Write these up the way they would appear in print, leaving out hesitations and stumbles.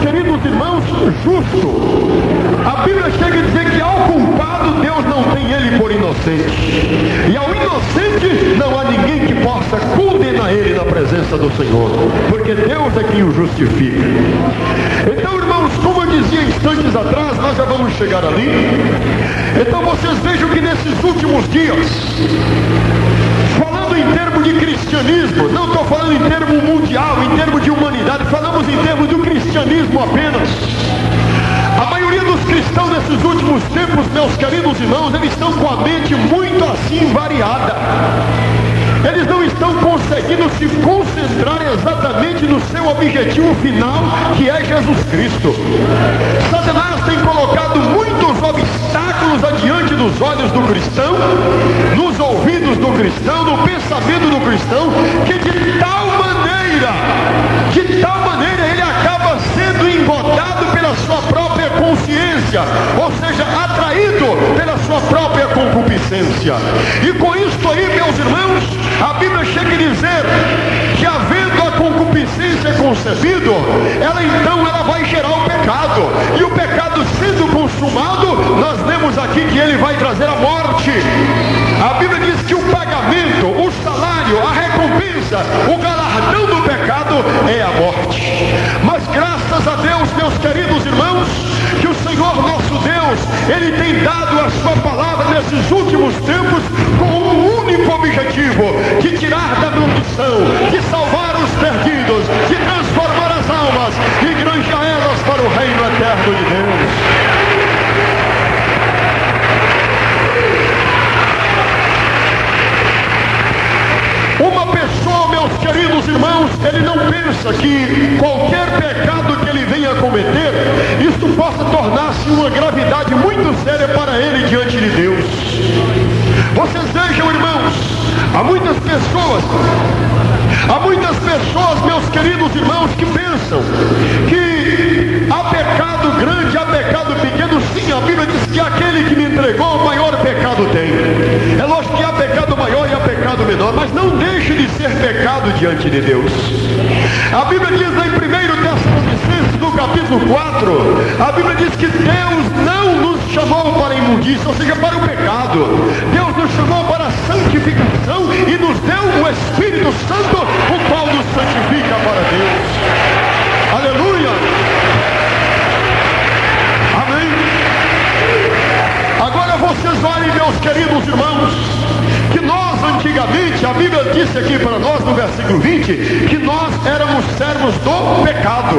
queridos irmãos, justo. A Bíblia chega a dizer que ao culpado Deus não tem ele por inocente. E ao inocente não há ninguém que possa condenar ele na presença do Senhor. Porque Deus é quem o justifica. Então, irmãos, como eu dizia instantes atrás, nós já vamos chegar ali. Então vocês vejam que nesses últimos dias, falando em termos de cristianismo, não estou falando em termos mundial, em termos de humanidade, falamos em termos do cristianismo apenas. A maioria dos cristãos nesses últimos tempos, meus queridos irmãos, eles estão com a mente muito assim variada. Eles não estão conseguindo se concentrar exatamente no seu objetivo final, que é Jesus Cristo. Satanás tem colocado muitos obstáculos adiante dos olhos do cristão, nos ouvidos do cristão, no pensamento do cristão, que de tal maneira ele acaba sendo embotado pela sua própria consciência, ou seja, atraído pela sua própria concupiscência. E com isso aí, meus irmãos, a Bíblia chega a dizer que havendo a concupiscência concebido, ela vai gerar o pecado. E o pecado sendo consumado, nós lemos aqui que ele vai trazer a morte. A Bíblia diz que o pagamento, o salário, a recompensa, o galardão do pecado é a morte. Mas graças a Deus, meus queridos irmãos, que o Senhor nosso Deus, ele tem dado a sua palavra nesses últimos tempos com um único objetivo: de tirar da maldição, de salvar os perdidos, de transformar as almas e granjear elas para o reino eterno de Deus. Uma pessoa, meus queridos irmãos, ele não pensa que qualquer pecado que ele venha a cometer, isto possa tornar-se uma gravidade muito séria para ele diante de Deus. Vocês vejam, irmãos, há muitas pessoas, meus queridos irmãos, que pensam que há pecado grande, há pecado pequeno. Sim, a Bíblia diz que aquele que me entregou, o maior pecado tem. É lógico que há pecado maior e há pecado menor, mas não deixe de ser pecado diante de Deus. A Bíblia diz lá em 1 Tessalonicenses, no capítulo 4, a Bíblia diz que Deus não nos chamou para a imundícia, ou seja, para o pecado. Deus nos chamou para a santificação e nos deu o Espírito Santo, o qual nos santifica para Deus. Aleluia! Amém? Agora vocês olhem, meus queridos irmãos, que nós antigamente, a Bíblia disse aqui para nós no versículo 20, que nós éramos servos do pecado.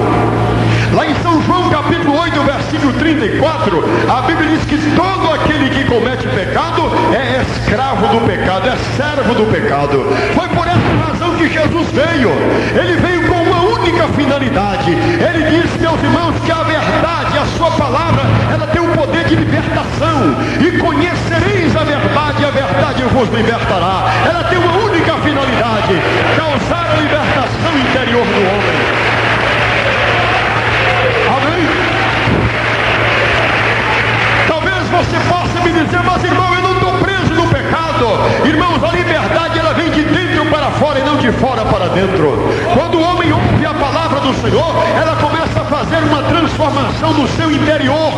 Lá em São João capítulo 8, versículo 34, a Bíblia diz que todo aquele que comete pecado é escravo do pecado, é servo do pecado. Foi por essa razão que Jesus veio. Ele veio com uma única finalidade. Ele disse, meus irmãos, que a verdade, a sua palavra, ela tem o poder de libertação. E conhecereis a verdade, e a verdade vos libertará. Ela tem uma única finalidade: causar a libertação interior do homem. Amém? Talvez você possa me dizer, mas irmão, eu não estou preso no pecado. Irmãos, a liberdade ela vem de dentro para fora e não de fora para dentro. Quando o homem ouve a palavra do Senhor, ela começa a fazer uma transformação no seu interior.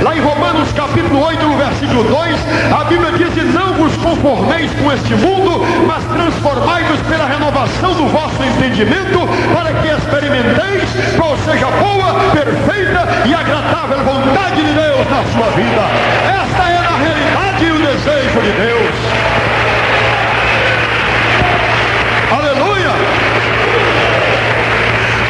Lá em Romanos capítulo 8, no versículo 2, a Bíblia diz: não vos conformeis com este mundo, mas transformai-vos pela renovação do vosso entendimento, para que experimenteis qual seja a boa, perfeita e agradável vontade de Deus na sua vida. Esta é a realidade e o desejo de Deus. Aleluia!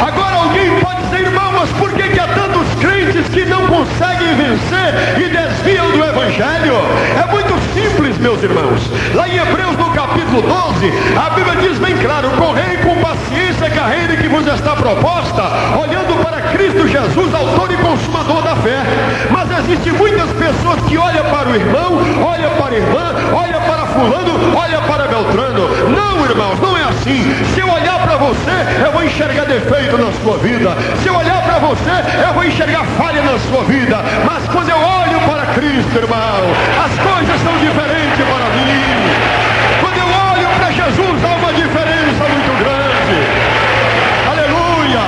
Agora alguém pode dizer, irmão, mas por que há tantos crentes que não conseguem vencer e desviam do Evangelho? É muito simples, meus irmãos. Lá em Hebreus no capítulo 12, a Bíblia diz bem claro: correi com paciência a carreira que vos está proposta, olhando para Cristo Jesus, autor e consumador da fé. Mas existem muitas pessoas que olham para o irmão, olham para a irmã, olham para fulano, olham para Beltrano. Não, irmãos, não é assim. Se eu olhar para você, eu vou enxergar defeito na sua vida. Se eu olhar para você, eu vou enxergar falha na sua vida. Mas quando eu olho para Cristo, irmão, as coisas são diferentes para mim. Quando eu olho para Jesus, há uma diferença muito grande. Aleluia!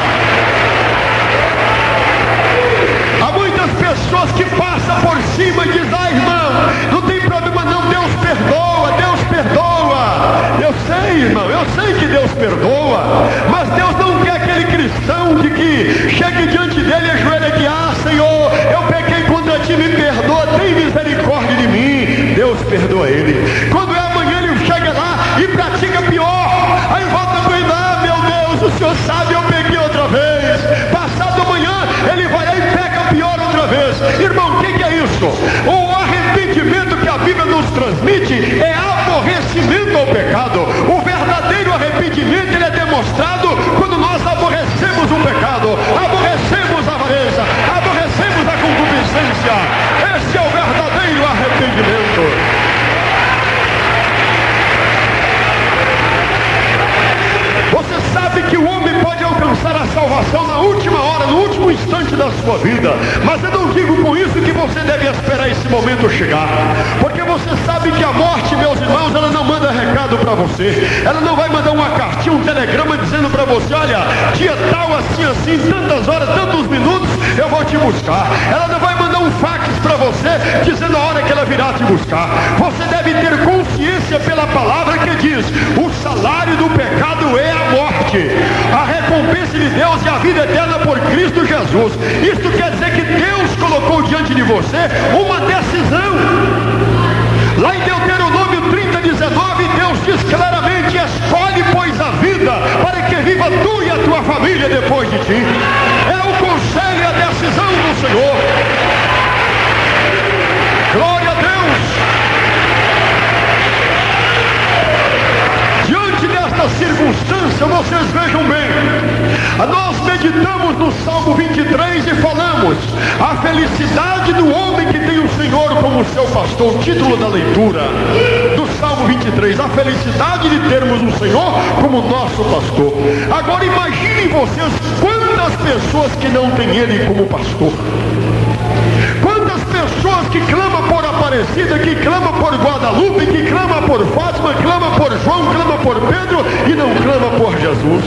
transmite, chegue diante dele e ajoelhe aqui: ah, Senhor, eu pequei contra ti, me perdoa, tem misericórdia de mim. Deus perdoa ele. Quando é amanhã, ele chega lá e pratica pior, aí volta com ele: ah, meu Deus, o Senhor sabe, eu peguei outra vez. Passado amanhã, ele vai lá e pega pior outra vez. Irmão, o que é isso? O arrependimento que a Bíblia nos transmite é aborrecimento ao pecado. O verdadeiro arrependimento, ele é demonstrado quando nós aborrecemos o pecado, aborrecemos a avareza, aborrecemos a concupiscência. Esse é o verdadeiro arrependimento. Você sabe que o homem pode alcançar a salvação na última hora, no último instante da sua vida. Mas eu não digo com isso que você deve esperar esse momento chegar. Porque você sabe que a morte, meus irmãos, ela não manda recado para você. Ela não vai mandar uma cartinha, um telegrama dizendo para você: olha, dia tal, assim, assim, tantas horas, tantos minutos, eu vou te buscar. Ela não vai mandar um fax para você dizendo a hora que ela virá te buscar. Você deve ter consciência pela palavra que diz: o salário do pecado é a morte, a recompensa de Deus é a vida eterna por Cristo Jesus. Isto quer dizer que Deus colocou diante de você uma decisão. Lá em Deuteronômio 30:19, Deus diz claramente: escolhe, pois, a vida, para que viva tu e a tua família depois de ti. É o conselho e a decisão do Senhor. Glória a Deus. Diante desta circunstância, vocês vejam bem, nós meditamos no Salmo 23 e falamos: a felicidade do homem que tem o Senhor como seu pastor. O título da leitura do Salmo 23, a felicidade de termos o Senhor como nosso pastor. Agora imaginem vocês quantas pessoas que não têm Ele como pastor. Quantas pessoas que clamam por Aparecida, que clamam por Guadalupe, que clamam por Fátima, clamam por João, clamam por Pedro e não clamam por Jesus.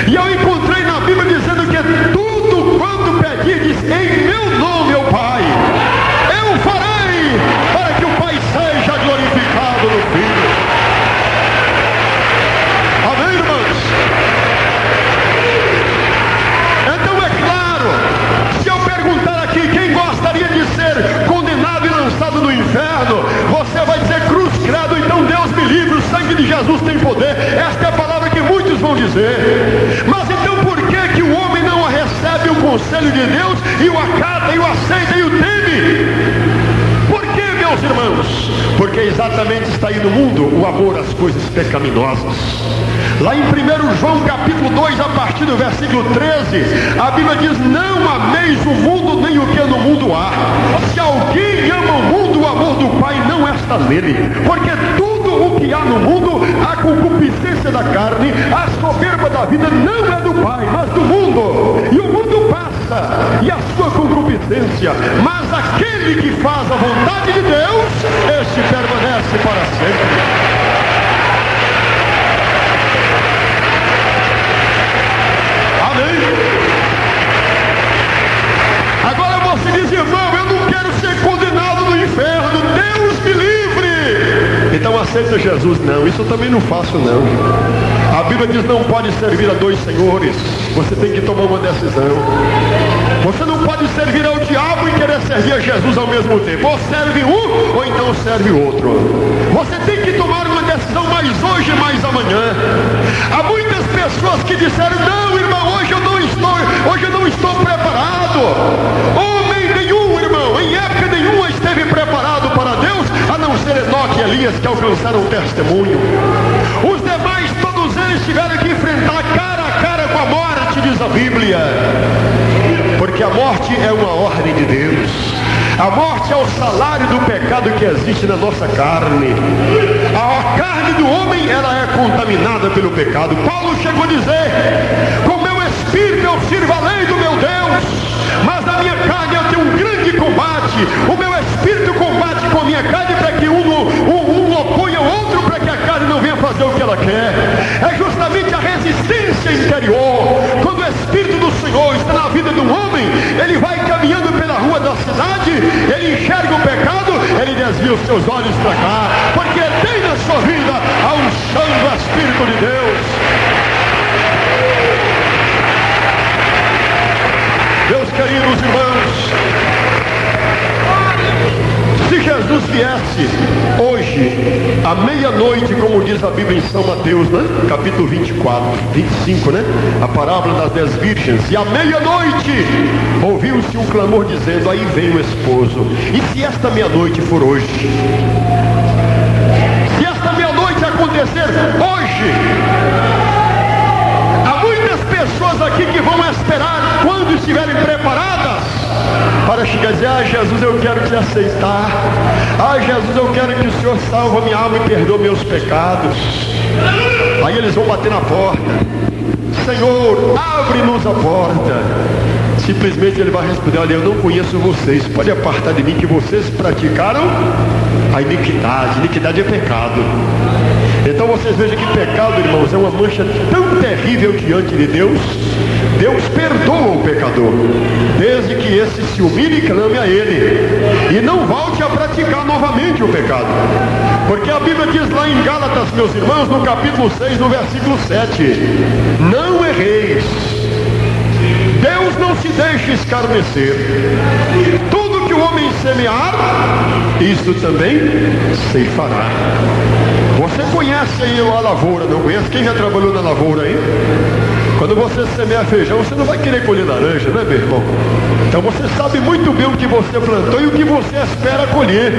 E eu encontrei na Bíblia dizendo que tudo quanto pedirdes em meu nome, meu Pai, eu farei, para que o Pai seja glorificado no Filho. Amém, irmãos? Então é claro, se eu perguntar aqui quem gostaria de ser condenado e lançado no inferno, você vai dizer: cruz credo. Então Deus me livre, o sangue de Jesus tem poder. Esta é a palavra que muitos vão dizer. Mas então por que o homem não recebe o conselho de Deus e o acata e o aceita e o teme? Por que, meus irmãos? Porque exatamente está aí no mundo o amor às coisas pecaminosas. Lá em 1 João capítulo 2, a partir do versículo 13, a Bíblia diz: não ameis o mundo nem o que no mundo há. Se alguém ama o mundo, o amor do Pai não está nele. Porque tudo o que há no mundo, a concupiscência da carne, a soberba da vida, não é do Pai, mas do mundo. E o mundo passa, e a sua concupiscência, mas aquele que faz a vontade de Deus, este permanece para sempre. Agora você diz: irmão, eu não quero ser condenado no inferno, Deus me livre. Então aceita Jesus. Não, isso eu também não faço, não. A Bíblia diz: não pode servir a dois senhores. Você tem que tomar uma decisão. Você não pode servir ao diabo e querer servir a Jesus ao mesmo tempo. Ou serve um, ou então serve o outro. Você tem que tomar uma decisão, mais hoje, mais amanhã. Há muitas pessoas que disseram: não, irmão, hoje eu não estou preparado. Homem nenhum, irmão, em época nenhuma esteve preparado para Deus, a não ser Enoque e Elias, que alcançaram o testemunho. Os demais, todos eles tiveram que enfrentar cara a cara com a morte, diz a Bíblia. Porque a morte é uma ordem de Deus. A morte é o salário do pecado que existe na nossa carne. A carne do homem, ela é contaminada pelo pecado. Paulo chegou a dizer: com meu espírito eu sirvo a lei do meu Deus, mas na minha carne eu tenho um grande combate. O meu espírito combate com a minha carne para que um oponha o outro, para que a carne não venha fazer o que ela quer. É justamente a resistência interior. Quando o Espírito do Senhor está na vida do homem, ele vai caminhando pela rua da cidade, ele enxerga o pecado, ele desvia os seus olhos para cá, porque tem na sua vida a unção do Espírito de Deus. queridos irmãos, se Jesus viesse hoje, à meia-noite, como diz a Bíblia em São Mateus, né? Capítulo 25, né? A parábola das 10 virgens. E à meia-noite, ouviu-se um clamor dizendo, aí vem o esposo. E se esta meia-noite for hoje? Se esta meia-noite acontecer hoje, há muitas pessoas aqui que vão esperar, quando estiverem preparadas, para chegar e dizer, Jesus, eu quero te aceitar. Jesus, eu quero que o Senhor salve a minha alma e perdoe meus pecados. Aí eles vão bater na porta. Senhor, abre-nos a porta. Simplesmente ele vai responder, olha, eu não conheço vocês. Pode apartar de mim que vocês praticaram a iniquidade. Iniquidade é pecado. Então vocês vejam que pecado, irmãos, é uma mancha tão terrível diante de Deus. Deus perdoa o pecador, desde que esse se humilhe e clame a Ele, e não volte a praticar novamente o pecado. Porque a Bíblia diz lá em Gálatas, meus irmãos, no capítulo 6, no versículo 7, não erreis, Deus não se deixa escarnecer, tudo que o homem semear, isso também ceifará. Você conhece aí a lavoura, não conhece? Quem já trabalhou na lavoura aí? Quando você semeia feijão, você não vai querer colher laranja, né, meu irmão? Então você sabe muito bem o que você plantou e o que você espera colher.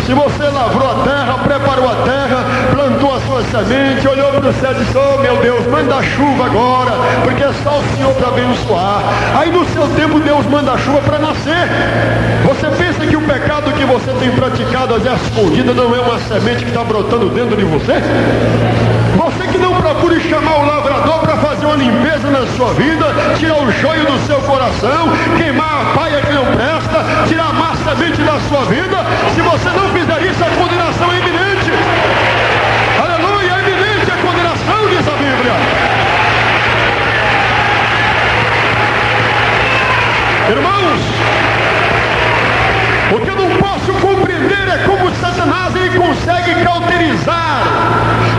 Se você lavrou a terra, preparou a terra, plantou a sua semente, olhou para o céu e disse, oh meu Deus, manda chuva agora, porque é só o Senhor para abençoar. Aí no seu tempo Deus manda chuva para nascer. Você pensa que o pecado que você tem praticado às escondidas não é uma semente que está brotando dentro de você? Você que não procure chamar o lavrador para fazer uma limpeza na sua vida, tirar o joio do seu coração, queimar a palha que não presta, tirar a má semente da sua vida, se você não fizer isso, a condenação é iminente. Aleluia, é iminente a condenação, diz a Bíblia. Irmãos, o que eu não posso compreender é como Satanás ele consegue cauterizar,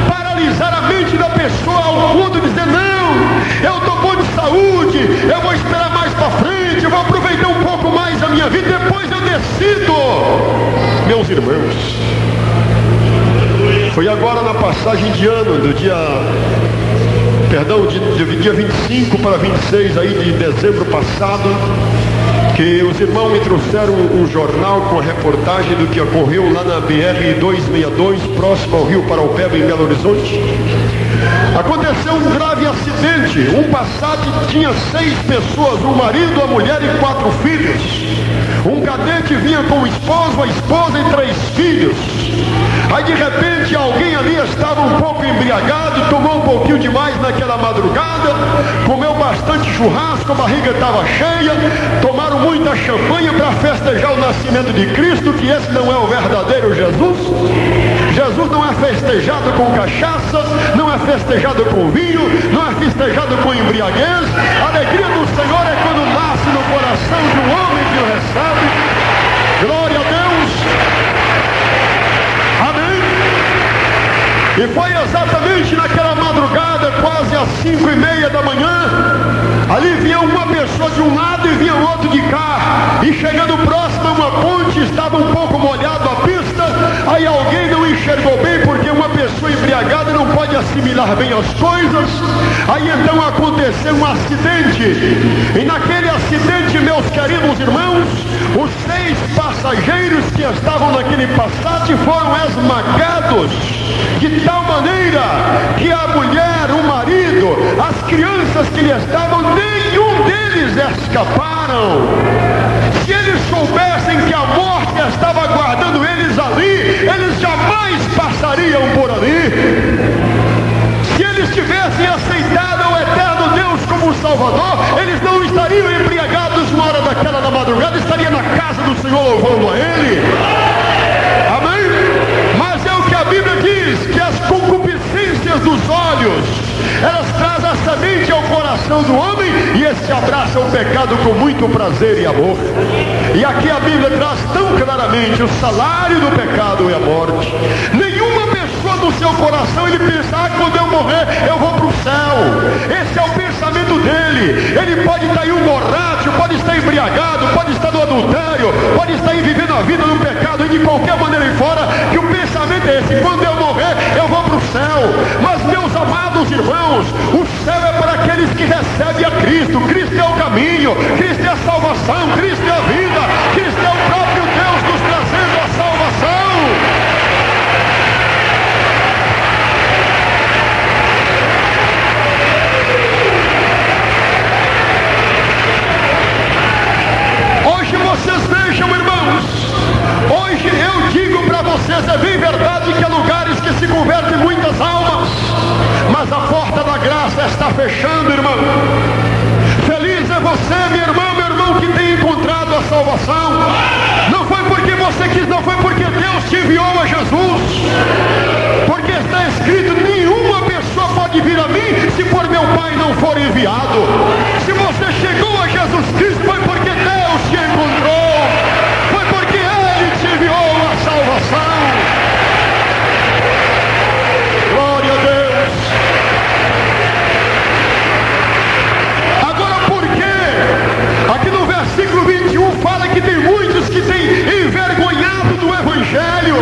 paralisar a mente da pessoa ao ponto de dizer, não, eu estou bom de saúde, eu vou esperar mais para frente, eu vou aproveitar um pouco mais a minha vida, depois eu decido. Meus irmãos, foi agora na passagem de ano, do dia 25 para 26 aí de dezembro passado, que os irmãos me trouxeram um jornal com a reportagem do que ocorreu lá na BR-262, próximo ao Rio Paraupeba, em Belo Horizonte. Aconteceu um grave acidente. Um Passat tinha 6 pessoas, um marido, a mulher e 4 filhos. Um cadete vinha com o esposo, a esposa e 3 filhos. Aí de repente alguém ali estava um pouco embriagado, tomou um pouquinho demais naquela madrugada, comeu bastante churrasco, a barriga estava cheia, tomaram muita champanhe para festejar o nascimento de Cristo, que esse não é o verdadeiro Jesus. Jesus não é festejado com cachaça, não é festejado com vinho, não é festejado com embriaguez. A alegria do Senhor é quando nasce no coração de um homem que o recebe. Glória a Deus. Amém. E foi exatamente naquela madrugada, quase às 5:30 da manhã, ali vinha uma pessoa de um lado e vinha outro de cá, e chegando próximo a uma ponte, estava um pouco molhado a pista, aí alguém não enxergou bem, porque uma pessoa embriagada não pode assimilar bem as coisas, aí então aconteceu um acidente, e naquele acidente, meus queridos irmãos, os 6 passageiros que estavam naquele Passat foram esmagados, de tal maneira que a mulher, o marido, as crianças que lhe estavam, nenhum deles escaparam. Se eles soubessem que a morte estava aguardando eles ali, eles jamais passariam por ali. Se eles tivessem aceitado o eterno Deus como Salvador, eles não estariam embriagados uma hora daquela da madrugada, estariam na casa do Senhor louvando a Ele. Amém? Mas é o que a Bíblia diz, que as concupiscências dos olhos, elas trazem a semente ao coração do homem, e esse abraça o pecado com muito prazer e amor. E aqui a Bíblia traz tão claramente, o salário do pecado é a morte. Nenhuma pessoa do seu coração ele pensa, quando eu morrer eu vou para o céu. Esse é o pensamento dele. Ele pode estar aí um borracho, pode estar embriagado, pode estar no adultério, pode estar vivendo a vida no pecado e de qualquer maneira em fora, que o pensamento é esse: quando eu morrer, eu vou para o céu. Mas, meus amados irmãos, o céu é para aqueles que recebem a Cristo. Cristo é o caminho, Cristo é a salvação, Cristo é a vida, Cristo é o próprio Deus nos trazendo a salvação. Hoje vocês vejam, irmãos, hoje eu digo para vocês, é bem verdade que há lugares que se convertem muitas almas, mas a porta da graça está fechando, irmão. Feliz é você, minha irmã, meu irmão, que tem encontrado a salvação. Não foi porque você quis, não foi porque Deus te enviou a Jesus, porque está escrito: nenhuma pessoa pode vir a mim se por meu Pai não for enviado. Se você chegou a Jesus Cristo, foi porque Deus te encontrou, foi porque Ele te enviou a salvação. Glória a Deus. Agora, por quê? Aqui no versículo 21 fala que tem muitos que têm envergonhado do Evangelho.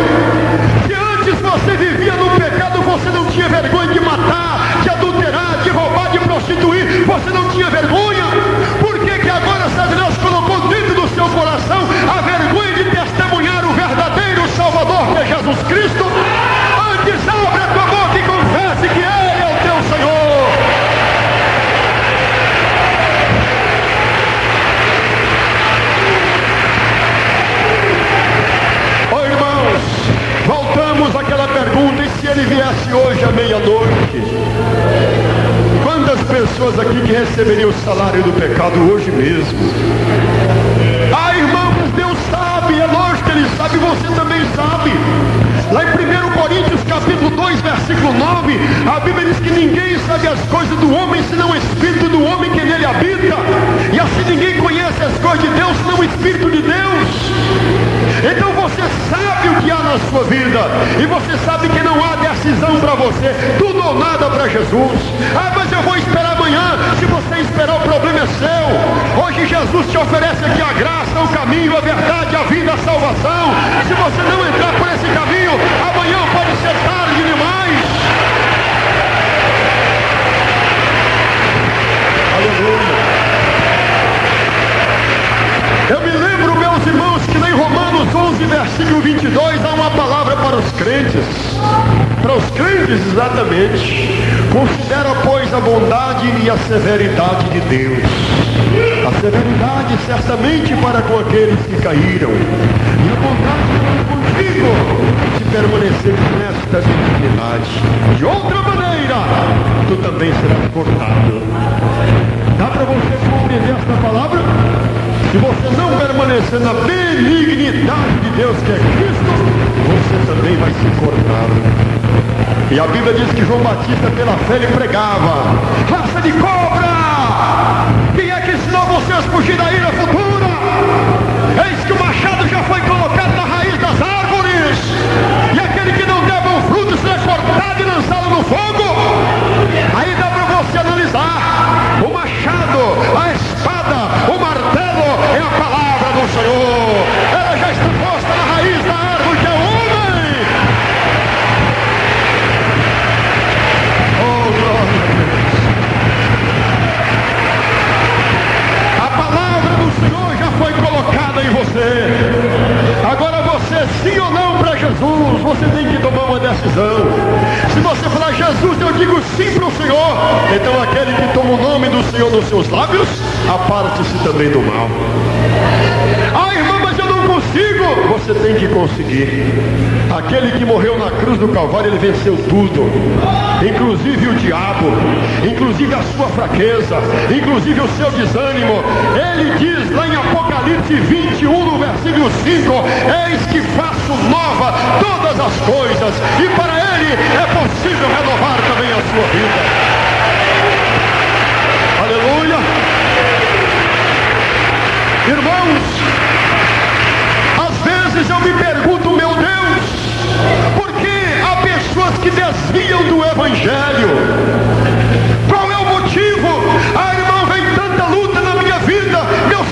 Que antes você vivia no pecado, você não tinha vergonha de matar, de adulterar, de roubar, de prostituir, você não tinha vergonha. Por que que agora Satanás colocou dentro do seu coração a vergonha de testemunhar o verdadeiro Salvador, que é Jesus Cristo? Antes abre a tua boca e confesse que Ele é o teu Senhor. Oh, irmãos, voltamos àquela pergunta: e se Ele viesse hoje à meia-noite? Quantas pessoas aqui que receberiam o salário do pecado hoje mesmo? Ah, irmãos, Deus sabe, é lógico que Ele sabe, você também sabe. Lá em 1 Coríntios capítulo 2, versículo 9, a Bíblia diz que ninguém sabe as coisas do homem, senão o Espírito do homem que nele habita. E assim ninguém conhece as coisas de Deus, senão o Espírito de Deus. Então você sabe o que há na sua vida, e você sabe que não há decisão para você, tudo ou nada para Jesus. Ah, mas eu vou esperar amanhã. Se você esperar, o problema é seu. Hoje Jesus te oferece aqui a graça, o caminho, a verdade, a vida, a salvação. Se você não entrar por esse caminho, amanhã pode ser tarde demais. Aleluia. Eu me lembro, meus irmãos, que em Romanos 11, versículo 22, há uma palavra para os crentes. Para os crentes, exatamente. Considera, pois, a bondade e a severidade de Deus. A severidade certamente para com aqueles que caíram, e a bondade para contigo, se permanecer nesta dignidade. De outra maneira, tu também serás cortado. Dá para você compreender esta palavra? Se você não permanecer na benignidade de Deus, que é Cristo, você também vai ser cortado. E a Bíblia diz que João Batista, pela fé, ele pregava: raça de cobra! Quem é que ensinou vocês a fugir da ira futura? Eis que o machado já foi colocado na raiz das árvores, e aquele que não der bom fruto será cortado e lançado no fogo. Aí dá para você analisar: o machado, a espada, o martelo é a palavra do Senhor. Ela já está posta na raiz da árvore, que é o homem. Oh, glória a Deus. A palavra do Senhor já foi colocada em você. Agora você, sim ou não para Jesus, você tem que tomar uma decisão. Se você falar: Jesus, eu digo sim para o Senhor, então aquele que toma o nome do Senhor nos seus lábios, aparte-se também do mal. Ah, irmão, mas eu não consigo. Você tem que conseguir. Aquele que morreu na cruz do Calvário, ele venceu tudo, inclusive o diabo, inclusive a sua fraqueza, inclusive o seu desânimo. Ele diz lá em Apocalipse 21, no versículo 5: eis que faço nova todas as coisas, e para Ele é possível renovar também a sua vida. Aleluia. Irmãos, às vezes eu me pergunto: meu Deus, por que há pessoas que desviam do Evangelho? Qual é o motivo? Ah, irmão, vem tanta luta na minha vida, meu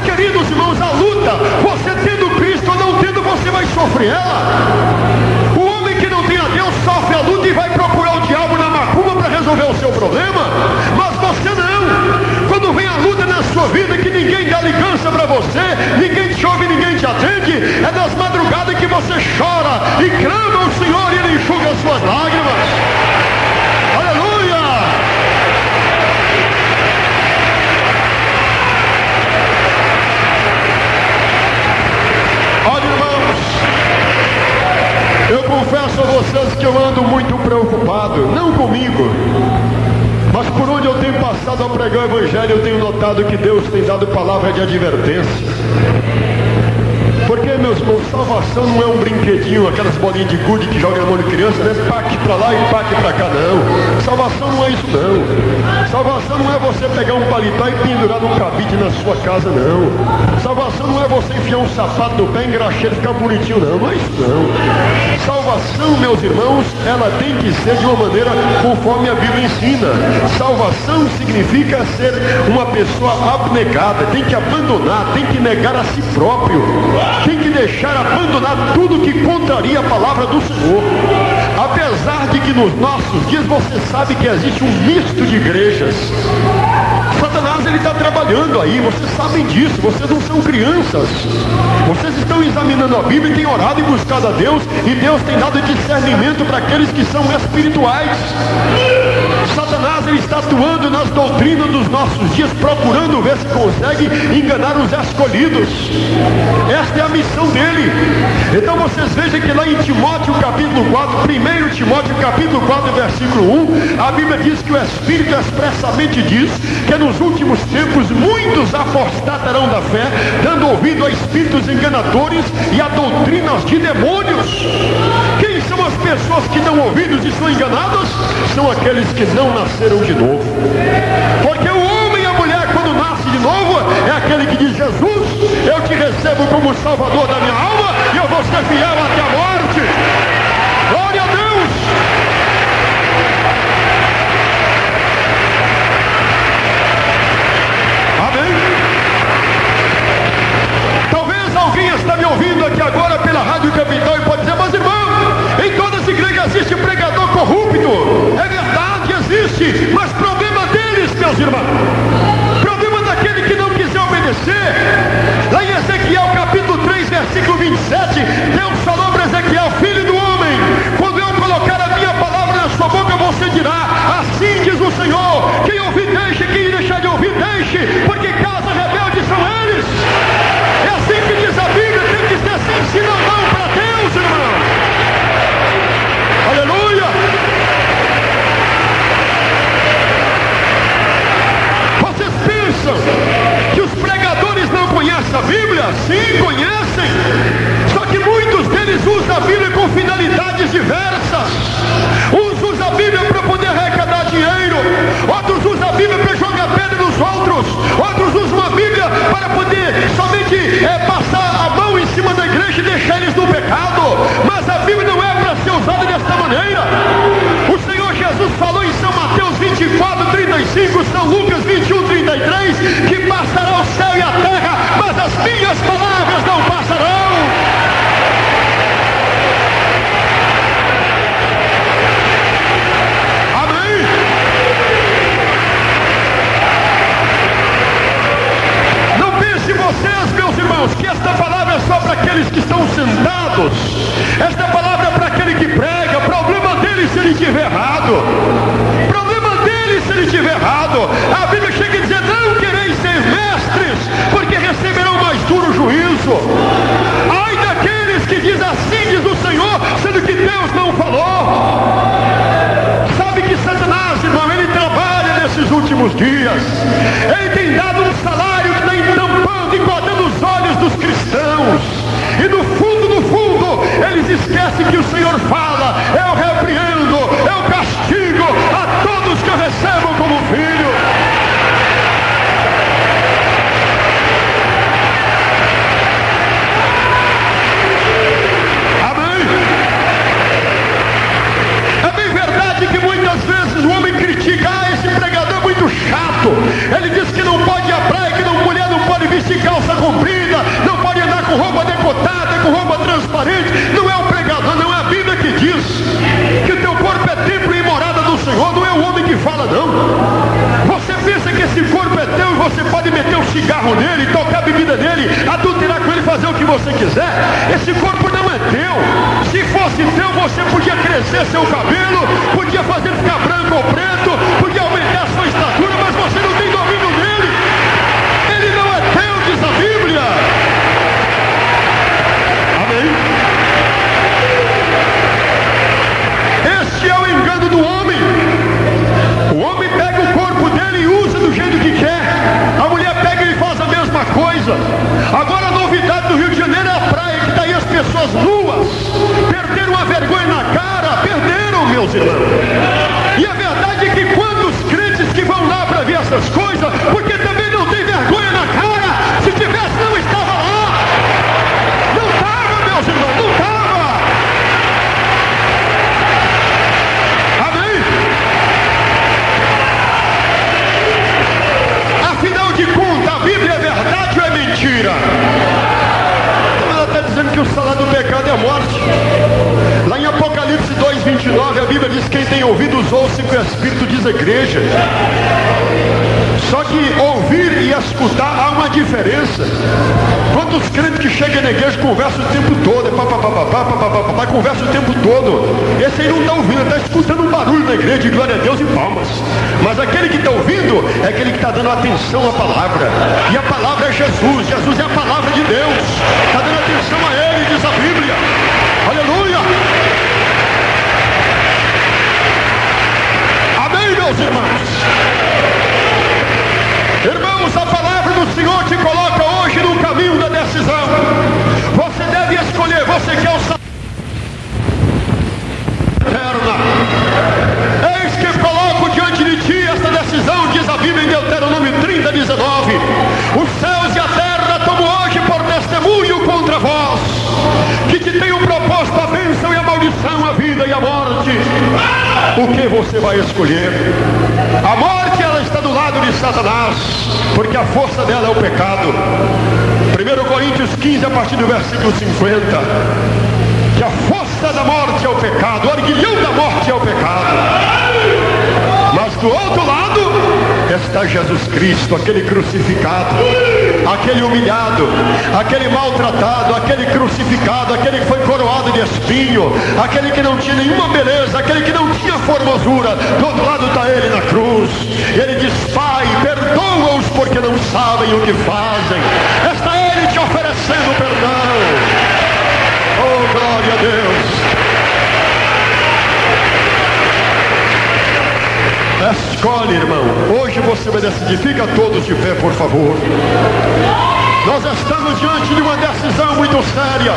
sua vida que ninguém dá ligança para você, ninguém te ouve, ninguém te atende. É nas madrugadas que você chora e clama ao Senhor e Ele enxuga as suas lágrimas. Aleluia! Olha, irmãos, eu confesso a vocês que eu ando muito preocupado, não comigo, mas por onde eu tenho passado a pregar o Evangelho, eu tenho notado que Deus tem dado palavra de advertência. Porque, meus irmãos, salvação não é um brinquedinho, aquelas bolinhas de gude que joga na mão de criança, né? Paque pra lá e paque pra cá, não. Salvação não é isso, não. Salvação não é você pegar um paletó e pendurar num cabide na sua casa, não. Salvação não é você enfiar um sapato no pé, engraxar e ficar bonitinho, não. Não é isso, não. Salvação, meus irmãos, ela tem que ser de uma maneira conforme a Bíblia ensina. Salvação significa ser uma pessoa abnegada, tem que abandonar, tem que negar a si próprio. Tem que deixar abandonar tudo que contraria a palavra do Senhor. Apesar de que nos nossos dias você sabe que existe um misto de igrejas. Satanás, ele está trabalhando aí, vocês sabem disso, vocês não são crianças. Vocês estão examinando a Bíblia e têm orado e buscado a Deus, e Deus tem dado discernimento para aqueles que são espirituais. Satanás, ele está atuando nas doutrinas dos nossos dias, procurando ver se consegue enganar os escolhidos. Esta é a missão dele. Então vocês vejam que lá em Timóteo capítulo 4, 1 Timóteo capítulo 4, versículo 1, a Bíblia diz que o Espírito expressamente diz que nos últimos tempos muitos apostatarão da fé, dando ouvido a espíritos enganadores e a doutrinas de demônios. Quem são as pessoas que dão ouvidos e são enganadas? São aqueles que não nasceram de novo. Porque o homem e a mulher, quando nasce de novo, é aquele que diz: Jesus, eu te recebo como Salvador da minha alma e eu vou ser fiel até a morte. Glória a Deus! Amém? Talvez alguém está me ouvindo aqui agora pela Rádio Capital e pode dizer: mas irmão, em todas as igrejas existe pregador corrupto. É verdade, existe, mas problema deles, meus irmãos. Problema daquele que não quiser obedecer. Lá em Ezequiel capítulo 3, versículo 27, Deus falou para Ezequiel: filho do homem, quando eu colocar a minha palavra na sua boca, você dirá: assim diz o Senhor, quem ouvir deixe, quem deixar de ouvir deixe, porque casa rebelde são eles. É assim que diz a Bíblia, tem que ser assim, se não para Deus, irmão. Aleluia! Vocês pensam que os pregadores não conhecem a Bíblia? Sim, conhecem. Só que muitos deles usam a Bíblia com finalidades diversas. Uns usam a Bíblia para poder arrecadar dinheiro, outros usam a Bíblia para jogar pedra nos outros, outros usam a Bíblia para poder somente passar a mão em cima da igreja e deixar eles no pecado. Mas a Bíblia não é para ser usada desta maneira. O Senhor Jesus falou em São Mateus 24, 35, São Lucas 21, 33, que passará o céu e a terra, mas as minhas palavras não passarão. Amém? Não pense vocês, meus irmãos, que esta palavra é só para aqueles que estão sentados. Esta palavra é para aquele que prega. Problema dele se ele estiver errado. Problema dele se ele estiver errado. A Bíblia chega a dizer: não quereis ser mestres, porque receberão mais duro juízo. Ai daqueles que dizem: assim diz o Senhor, sendo que Deus não falou. Sabe que Satanás, irmão, ele trabalha nesses últimos dias. Ele tem dado um salário que está entampando, engodando os olhos dos cristãos. E no fundo, eles esquecem que o Senhor fala: eu repreendo, eu castigo a todos que eu recebo como filho. cigarro nele, tocar a bebida nele, adulterar com ele, fazer o que você quiser. Esse corpo não é teu. Se fosse teu, você podia crescer seu cabelo, podia fazer ele ficar branco ou preto, podia aumentar a sua estatura, mas você não tem domínio dele. Ele não é teu, diz a Bíblia. Amém? Este é o engano do homem. O homem pega o corpo dele e usa do jeito que quer. A mulher pega e faz a mesma coisa. Agora a novidade do Rio de Janeiro é a praia, que está aí as pessoas nuas. Perderam a vergonha na cara. Perderam, meus irmãos. E a verdade é que quando os crentes que vão lá para ver essas coisas, porque também não tem vergonha na cara, se tivesse não estava lá. Não estava, meus irmãos, não estava. Amém? Afinal de contas, a Bíblia é verdade ou é mentira? Ela está dizendo que o salário do pecado é a morte. Lá em Apocalipse 2:29, a Bíblia diz: quem tem ouvidos ouça o que o Espírito diz à igreja. Só que ouvir e escutar há uma diferença. Quantos crentes que chegam na igreja conversam o tempo todo, conversa o tempo todo. Esse aí não está ouvindo, está escutando um barulho na igreja de glória a Deus e palmas. Mas aquele que está ouvindo é aquele que está dando atenção à palavra. E a palavra é Jesus. Jesus é a palavra de Deus. Está dando atenção a ele, diz a Bíblia. Aleluia. Amém, meus irmãos. Irmãos, a palavra do Senhor te coloca hoje no caminho da decisão. Você deve escolher. Você quer o salário eterna. Eis que coloco diante de ti esta decisão, diz a Bíblia em Deuteronômio 30:19. Os céus e a terra tomo hoje por testemunho contra vós, que te tenho proposto a bênção e a maldição, a vida e a morte. O que você vai escolher? A morte, ela está do lado de Satanás, porque a força dela é o pecado. 1 Coríntios 15, a partir do versículo 50. Que a força da morte é o pecado, o arguilhão da morte é o pecado. Mas do outro lado está Jesus Cristo, aquele crucificado, aquele humilhado, aquele maltratado, aquele crucificado, aquele que foi coroado de espinho, aquele que não tinha nenhuma beleza, aquele que não tinha formosura. Do outro lado está ele na cruz. Ele diz: Pai, perdoa-os porque não sabem o que fazem. Está ele te oferecendo perdão. Oh, glória a Deus. Escolhe, irmão. Hoje você vai decidir. Fica todos de pé, por favor. Nós estamos diante de uma decisão muito séria.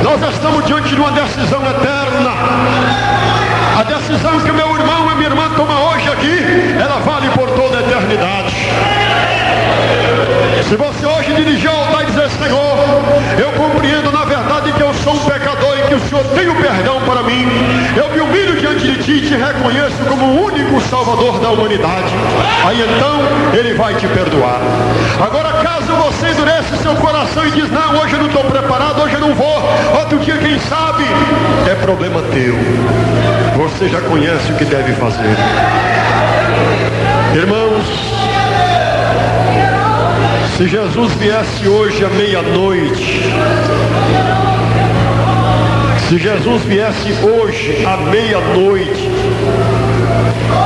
Nós estamos diante de uma decisão eterna. A decisão que meu irmão e minha irmã tomam hoje aqui, ela vale por toda a eternidade. Se você hoje dirigir ao altar e dizer: Senhor, eu compreendo na verdade que eu sou um pecador e que o Senhor tem o perdão para mim, eu me humilho diante de ti e te reconheço como o único Salvador da humanidade, aí então Ele vai te perdoar. Agora, caso você endurece seu coração e diz: não, hoje eu não estou preparado, hoje eu não vou, outro dia quem sabe, é problema teu. Você já conhece o que deve fazer. Irmãos, se Jesus viesse hoje à meia-noite, se Jesus viesse hoje à meia-noite,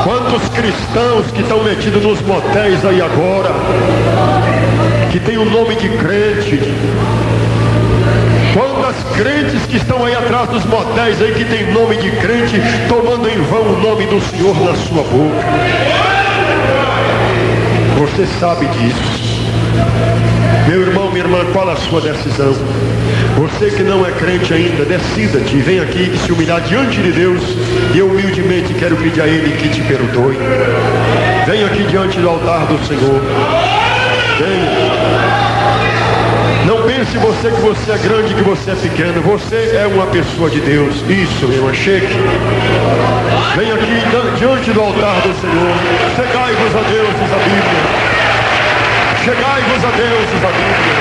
quantos cristãos que estão metidos nos motéis aí agora, que tem o nome de crente, quantas crentes que estão aí atrás dos motéis aí, que tem nome de crente, tomando em vão o nome do Senhor na sua boca. Você sabe disso. Meu irmão, minha irmã, qual a sua decisão? Você que não é crente ainda, decida-te e vem aqui se humilhar diante de Deus. E eu humildemente quero pedir a Ele que te perdoe. Vem aqui diante do altar do Senhor. Vem. Não pense você que você é grande, que você é pequeno. Você é uma pessoa de Deus. Isso, meu irmão, chegue. Vem aqui diante do altar do Senhor. Chegai-vos a Deus, diz a Bíblia. Chegai-vos a Deus, diz a Bíblia.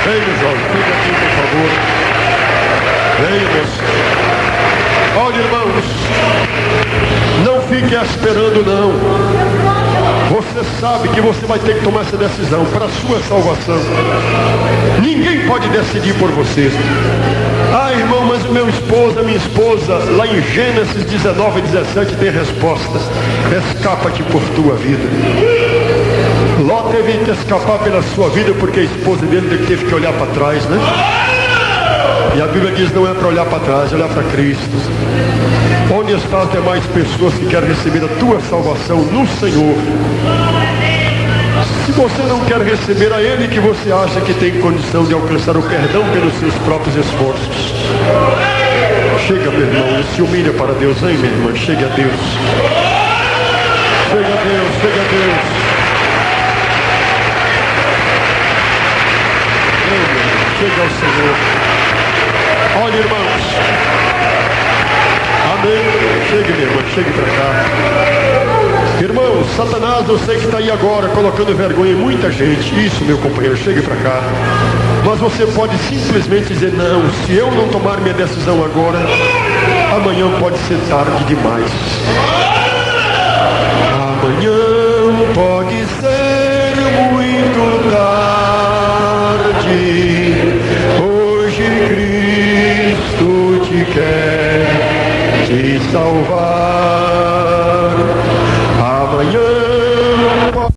Vem, meus olhos, fica aqui, por favor. Vem, meus. Olha, irmãos, não fique esperando, não. sabe que você vai ter que tomar essa decisão para a sua salvação. Ninguém pode decidir por você. Ah, irmão, mas o meu esposo, a minha esposa, lá em Gênesis 19:17 tem resposta. Escapa-te por tua vida. Ló teve que escapar pela sua vida porque a esposa dele teve que olhar para trás, né? E a Bíblia diz, não é para olhar para trás, é olhar para Cristo. Onde estão as demais pessoas que querem receber a tua salvação no Senhor? Se você não quer receber a Ele, que você acha que tem condição de alcançar o perdão pelos seus próprios esforços. Chega, meu irmão, e se humilha para Deus, hein, minha irmã? Chegue a Deus. Chega a Deus, chega a Deus. Chega ao Senhor. Olha, irmãos. Amém. Chegue, minha irmã, chegue para cá. Irmão, Satanás, eu sei que está aí agora colocando vergonha em muita gente. Isso, meu companheiro, chegue para cá. Mas você pode simplesmente dizer, não, se eu não tomar minha decisão agora, amanhã pode ser tarde demais. Amanhã pode ser muito tarde. Hoje Cristo te quer te salvar.